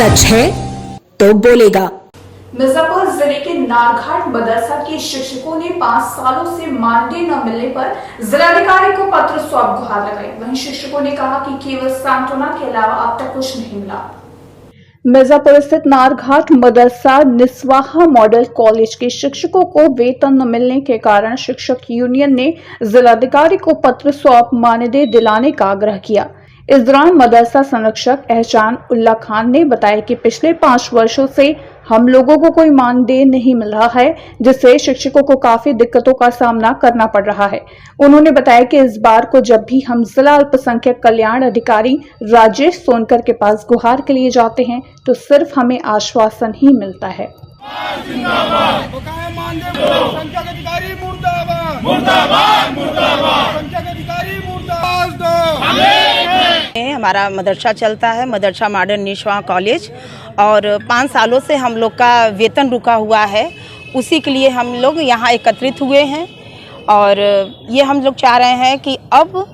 सच है तो बोलेगा। मिर्जापुर जिले के नारघाट मदरसा के शिक्षकों ने 5 सालों से मानदेय न मिलने पर जिलाधिकारी को पत्र सौंप गुहार लगाई। वहीं शिक्षकों ने कहा कि केवल सांत्वना के अलावा अब तक कुछ नहीं मिला। मिर्जापुर स्थित नारघाट मदरसा निस्वाहा मॉडल कॉलेज के शिक्षकों को वेतन न मिलने के कारण शिक्षक यूनियन ने जिलाधिकारी को पत्र सौंप मानदेय दिलाने का आग्रह किया। इस दौरान मदरसा संरक्षक एहसान उल्ला खान ने बताया कि पिछले 5 वर्षों से हम लोगों को कोई मानदेय नहीं मिल रहा है, जिससे शिक्षकों को काफी दिक्कतों का सामना करना पड़ रहा है। उन्होंने बताया कि इस बार को जब भी हम जिला अल्पसंख्यक कल्याण अधिकारी राजेश सोनकर के पास गुहार के लिए जाते हैं तो सिर्फ हमें आश्वासन ही मिलता है। हमारा मदरसा चलता है, मदरसा मॉडर्न निस्वाहा कॉलेज, और 5 सालों से हम लोग का वेतन रुका हुआ है। उसी के लिए हम लोग यहाँ एकत्रित हुए हैं और ये हम लोग चाह रहे हैं कि अब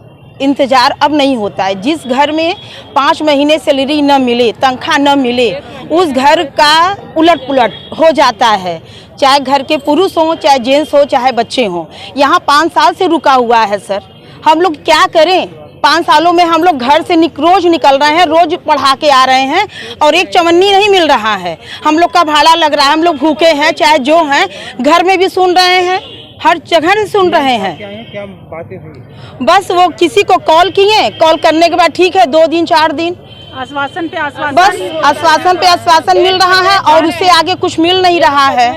इंतज़ार अब नहीं होता है। जिस घर में 5 महीने सैलरी न मिले, तनख्वाह न मिले, उस घर का उलट पुलट हो जाता है। चाहे घर के पुरुष हों, चाहे जेंट्स हो, चाहे बच्चे हों। यहाँ 5 साल से रुका हुआ है सर। हम लोग क्या करें? 5 सालों में हम लोग घर से रोज निकल रहे हैं, रोज पढ़ा के आ रहे हैं और एक चवन्नी नहीं मिल रहा है। हम लोग का भाड़ा लग रहा है, हम लोग भूखे हैं, चाहे जो हैं, घर में भी सुन रहे हैं, हर जगह से सुन रहे हैं। क्या बातें हुई? बस वो किसी को कॉल किए, कॉल करने के बाद ठीक है 2 दिन 4 दिन आश्वासन पे आश्वासन, बस आश्वासन पे आश्वासन मिल रहा है और उससे आगे कुछ मिल नहीं रहा है।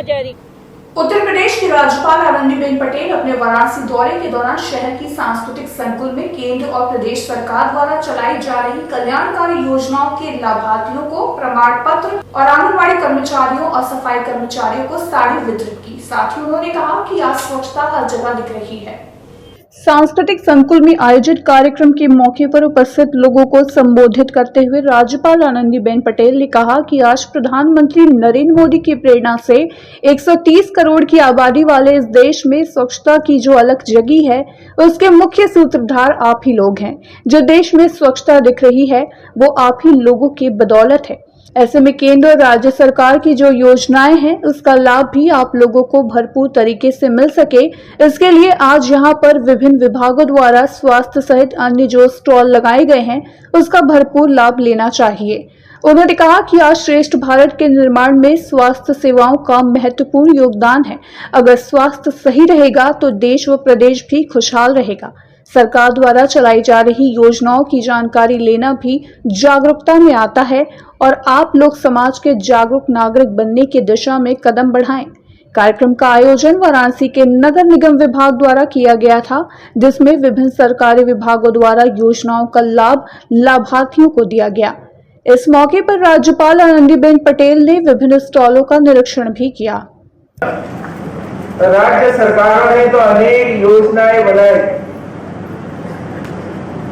उत्तर प्रदेश की राज्यपाल आनंदीबेन पटेल अपने वाराणसी दौरे के दौरान शहर की सांस्कृतिक संकुल में केंद्र और प्रदेश सरकार द्वारा चलाई जा रही कल्याणकारी योजनाओं के लाभार्थियों को प्रमाण पत्र और आंगनबाड़ी कर्मचारियों और सफाई कर्मचारियों को साड़ी वितरित की। साथ ही उन्होंने कहा कि आज स्वच्छता हर जगह दिख रही है। सांस्कृतिक संकुल में आयोजित कार्यक्रम के मौके पर उपस्थित लोगों को संबोधित करते हुए राज्यपाल आनंदीबेन पटेल ने कहा कि आज प्रधानमंत्री नरेंद्र मोदी की प्रेरणा से 130 करोड़ की आबादी वाले इस देश में स्वच्छता की जो अलख जगी है, उसके मुख्य सूत्रधार आप ही लोग हैं। जो देश में स्वच्छता दिख रही है वो आप ही लोगों की बदौलत है। ऐसे में केंद्र और राज्य सरकार की जो योजनाएं हैं उसका लाभ भी आप लोगों को भरपूर तरीके से मिल सके, इसके लिए आज यहाँ पर विभिन्न विभागों द्वारा स्वास्थ्य सहित अन्य जो स्टॉल लगाए गए हैं उसका भरपूर लाभ लेना चाहिए। उन्होंने कहा कि आज श्रेष्ठ भारत के निर्माण में स्वास्थ्य सेवाओं का महत्वपूर्ण योगदान है। अगर स्वास्थ्य सही रहेगा तो देश व प्रदेश भी खुशहाल रहेगा। सरकार द्वारा चलाई जा रही योजनाओं की जानकारी लेना भी जागरूकता में आता है और आप लोग समाज के जागरूक नागरिक बनने की दिशा में कदम बढ़ाएं। कार्यक्रम का आयोजन वाराणसी के नगर निगम विभाग द्वारा किया गया था, जिसमें विभिन्न सरकारी विभागों द्वारा योजनाओं का लाभ लाभार्थियों को दिया गया। इस मौके पर राज्यपाल आनंदीबेन पटेल ने विभिन्न स्टॉलों का निरीक्षण भी किया। राज्य सरकारों ने तो अनेक योजनाएं बनाई,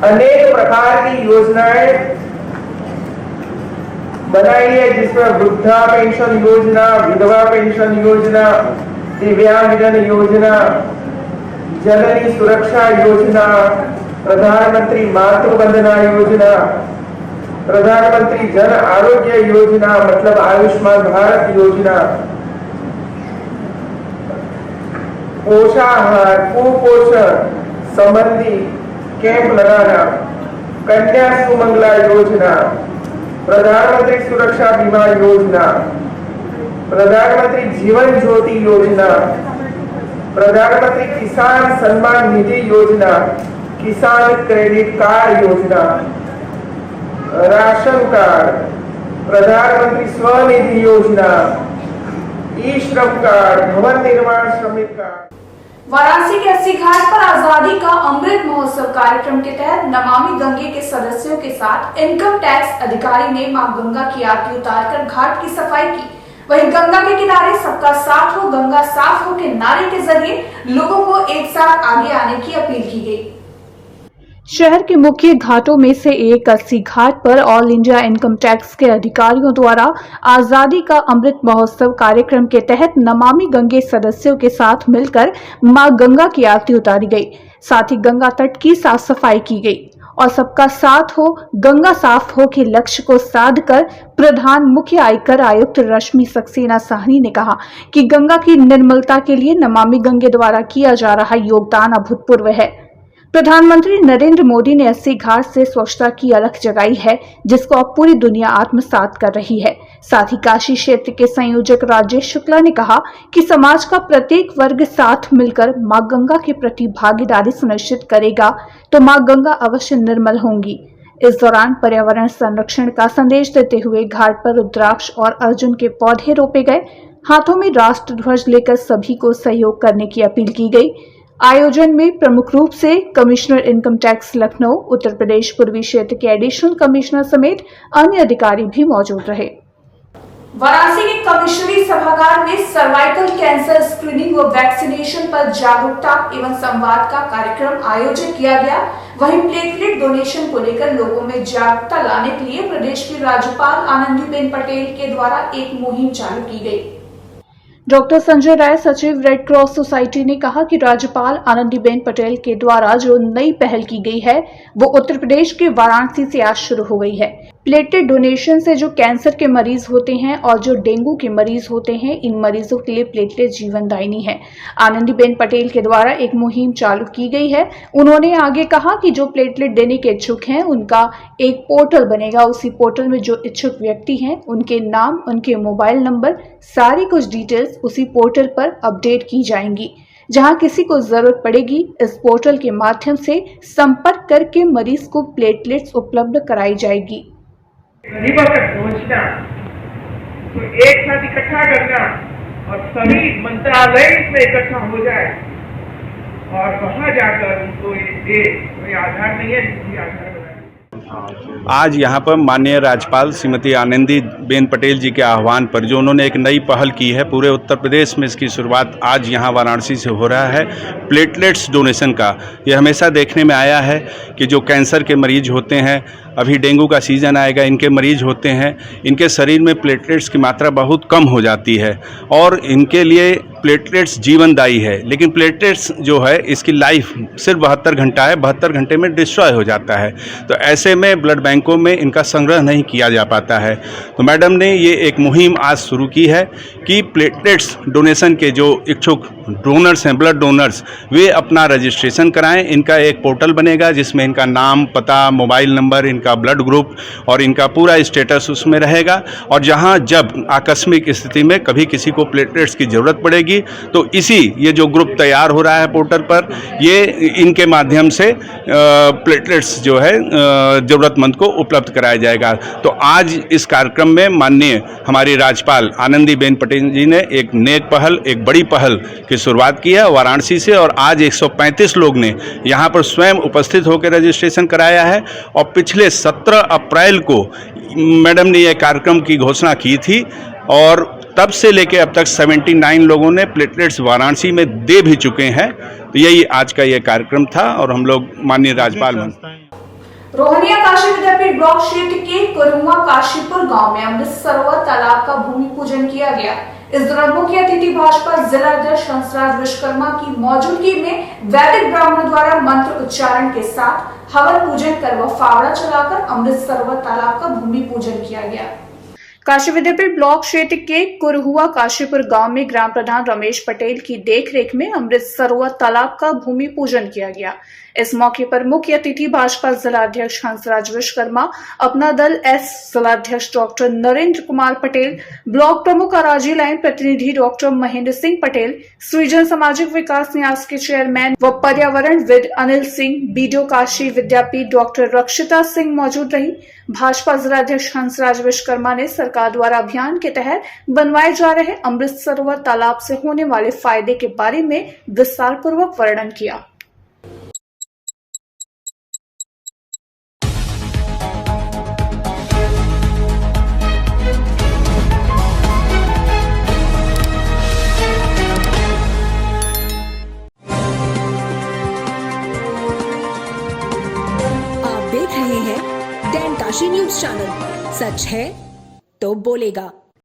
अनेक प्रकार की योजनाएं बनाई है, जिसमें वृद्धा पेंशन योजना, विधवा पेंशन योजना, दिव्यांगजन योजना, जननी सुरक्षा योजना, प्रधानमंत्री मातृ वंदना योजना, प्रधानमंत्री जन आरोग्य योजना मतलब आयुष्मान भारत योजना, पोषाहार कुपोषण संबंधी कैंप लगाना, कन्या सुमंगला योजना, प्रधानमंत्री सुरक्षा बीमा योजना, प्रधानमंत्री जीवन ज्योति योजना, प्रधानमंत्री किसान सम्मान निधि योजना, किसान क्रेडिट कार्ड योजना, राशन कार्ड, प्रधानमंत्री स्वनिधि योजना, ई श्रम कार्ड, भवन निर्माण श्रमिक कार्ड। वाराणसी के 80 घाट पर आजादी का अमृत महोत्सव कार्यक्रम के तहत नमामि गंगे के सदस्यों के साथ इनकम टैक्स अधिकारी ने मां गंगा की आरती उतारकर घाट की सफाई की। वहीं गंगा के किनारे सबका साथ हो गंगा साफ हो के नारे के जरिए लोगों को एक साथ आगे आने की अपील की गई। शहर के मुख्य घाटों में से एक 80 घाट पर ऑल इंडिया इनकम टैक्स के अधिकारियों द्वारा आजादी का अमृत महोत्सव कार्यक्रम के तहत नमामि गंगे सदस्यों के साथ मिलकर मां गंगा की आरती उतारी गई। साथ ही गंगा तट की साफ सफाई की गई। और सबका साथ हो, गंगा साफ हो के लक्ष्य को साध कर प्रधान मुख्य आयकर आयुक्त रश्मि सक्सेना साहनी ने कहा कि गंगा की निर्मलता के लिए नमामि गंगे द्वारा किया जा रहा योगदान अभूतपूर्व है। प्रधानमंत्री नरेंद्र मोदी ने 80 घाट से स्वच्छता की अलख जगाई है, जिसको अब पूरी दुनिया आत्मसात कर रही है। साथ ही काशी क्षेत्र के संयोजक राजेश शुक्ला ने कहा कि समाज का प्रत्येक वर्ग साथ मिलकर मां गंगा के प्रति भागीदारी सुनिश्चित करेगा तो मां गंगा अवश्य निर्मल होंगी। इस दौरान पर्यावरण संरक्षण का संदेश देते हुए घाट पर रुद्राक्ष और अर्जुन के पौधे रोपे गए। हाथों में राष्ट्र ध्वज लेकर सभी को सहयोग करने की अपील की गई। आयोजन में प्रमुख रूप से commissioner income tax Lucknow, Uttar Pradesh पूर्वी क्षेत्र के एडिशनल कमिश्नर समेत अन्य अधिकारी भी मौजूद रहे। वाराणसी के कमिश्नरी सभागार में सर्वाइकल कैंसर स्क्रीनिंग व वैक्सीनेशन पर जागरूकता एवं संवाद का कार्यक्रम आयोजित किया गया। वहीं प्लेटलेट डोनेशन को लेकर लोगों में जागरूकता लाने के लिए प्रदेश की राज्यपाल आनंदीबेन पटेल के द्वारा एक मुहिम चालू की गई। डॉक्टर संजय राय, सचिव रेड क्रॉस सोसाइटी ने कहा कि राज्यपाल आनंदीबेन पटेल के द्वारा जो नई पहल की गई है वो उत्तर प्रदेश के वाराणसी से आज शुरू हो गई है। प्लेटलेट डोनेशन से जो कैंसर के मरीज होते हैं और जो डेंगू के मरीज होते हैं, इन मरीजों के लिए प्लेटलेट जीवनदायिनी है। आनंदीबेन पटेल के द्वारा एक मुहिम चालू की गई है। उन्होंने आगे कहा कि जो प्लेटलेट देने के इच्छुक हैं उनका एक पोर्टल बनेगा। उसी पोर्टल में जो इच्छुक व्यक्ति हैं उनके नाम, उनके मोबाइल नंबर, सारी कुछ डिटेल्स उसी पोर्टल पर अपडेट की जाएंगी। जहां किसी को जरूरत पड़ेगी, इस पोर्टल के माध्यम से संपर्क करके मरीज को प्लेटलेट्स उपलब्ध कराई जाएगी। गरीबों तक पहुंचना, तो एक साथ इकट्ठा करना और सभी मंत्रालय में इकट्ठा हो जाए और वहां जाकर उनको ये कोई आधार नहीं है, जिसकी आधार बनाए। आज यहाँ पर माननीय राज्यपाल श्रीमती आनंदीबेन पटेल जी के आह्वान पर जो उन्होंने एक नई पहल की है, पूरे उत्तर प्रदेश में इसकी शुरुआत आज यहाँ वाराणसी से हो रहा है। प्लेटलेट्स डोनेशन का ये हमेशा देखने में आया है कि जो कैंसर के मरीज होते हैं, अभी डेंगू का सीज़न आएगा, इनके मरीज होते हैं, इनके शरीर में प्लेटलेट्स की मात्रा बहुत कम हो जाती है और इनके लिए प्लेटलेट्स जीवनदायी है। लेकिन प्लेटलेट्स जो है इसकी लाइफ सिर्फ 72 घंटा है, 72 घंटे में डिस्ट्रॉय हो जाता है। तो ऐसे में ब्लड बैंकों में इनका संग्रह नहीं किया जा पाता है। तो मैडम ने ये एक मुहिम आज शुरू की है कि प्लेटलेट्स डोनेशन के जो इच्छुक डोनर्स हैं, ब्लड डोनर्स, वे अपना रजिस्ट्रेशन कराएं। इनका एक पोर्टल बनेगा जिसमें इनका नाम, पता, मोबाइल नंबर, इनका ब्लड ग्रुप और इनका पूरा स्टेटस उसमें रहेगा। और जहां जब आकस्मिक स्थिति में कभी किसी को प्लेटलेट्स की ज़रूरत पड़ेगी तो ये जो ग्रुप तैयार हो रहा है पोर्टल पर, ये इनके माध्यम से प्लेटलेट्स जो है ज़रूरतमंद को उपलब्ध कराया जाएगा। तो आज इस कार्यक्रम में माननीय हमारी राज्यपाल आनंदीबेन पटेल जी ने एक नेक पहल, एक बड़ी पहल की शुरुआत की है वाराणसी से। और आज 135 लोग ने यहाँ पर स्वयं उपस्थित होकर रजिस्ट्रेशन कराया है। और पिछले 17 अप्रैल को मैडम ने यह कार्यक्रम की घोषणा की थी और तब से लेकर अब तक 79 लोगों ने प्लेटलेट्स वाराणसी में दे भी चुके हैं। तो यही आज का ये कार्यक्रम था और हम लोग माननीय राज्यपाल रोहनिया काशी विद्यापीठ ब्लॉक क्षेत्र के कुरुआ काशीपुर गांव में अमृत सरोवर तालाब का भूमि पूजन किया गया। इस दौरान मुख्य अतिथि भाजपा जिला अध्यक्ष हंसराज विश्वकर्मा की मौजूदगी में वैदिक ब्राह्मणों द्वारा मंत्र उच्चारण के साथ हवन पूजन कर व फावड़ा चलाकर अमृत सरोवर तालाब का भूमि पूजन किया गया। काशी विद्यापीठ ब्लॉक क्षेत्र के कुरहुआ काशीपुर गांव में ग्राम प्रधान रमेश पटेल की देखरेख में अमृत सरोवर तालाब का भूमि पूजन किया गया। इस मौके पर मुख्य अतिथि भाजपा जिलाध्यक्ष हंसराज विश्वकर्मा, अपना दल एस जिलाध्यक्ष डॉक्टर नरेंद्र कुमार पटेल, ब्लॉक प्रमुख अराजी लाइन प्रतिनिधि डॉक्टर महेंद्र सिंह पटेल, सृजन सामाजिक विकास न्यास के चेयरमैन व पर्यावरणविद अनिल सिंह, बीडीओ काशी विद्यापीठ डॉक्टर रक्षिता सिंह मौजूद रही। भाजपा जिलाध्यक्ष हंसराज विश्वकर्मा ने सरकार द्वारा अभियान के तहत बनवाए जा रहे अमृत सरोवर तालाब से होने वाले फायदे के बारे में विस्तार पूर्वक वर्णन किया। आप देख रहे हैं डैन काशी न्यूज चैनल। सच है तो बोलेगा।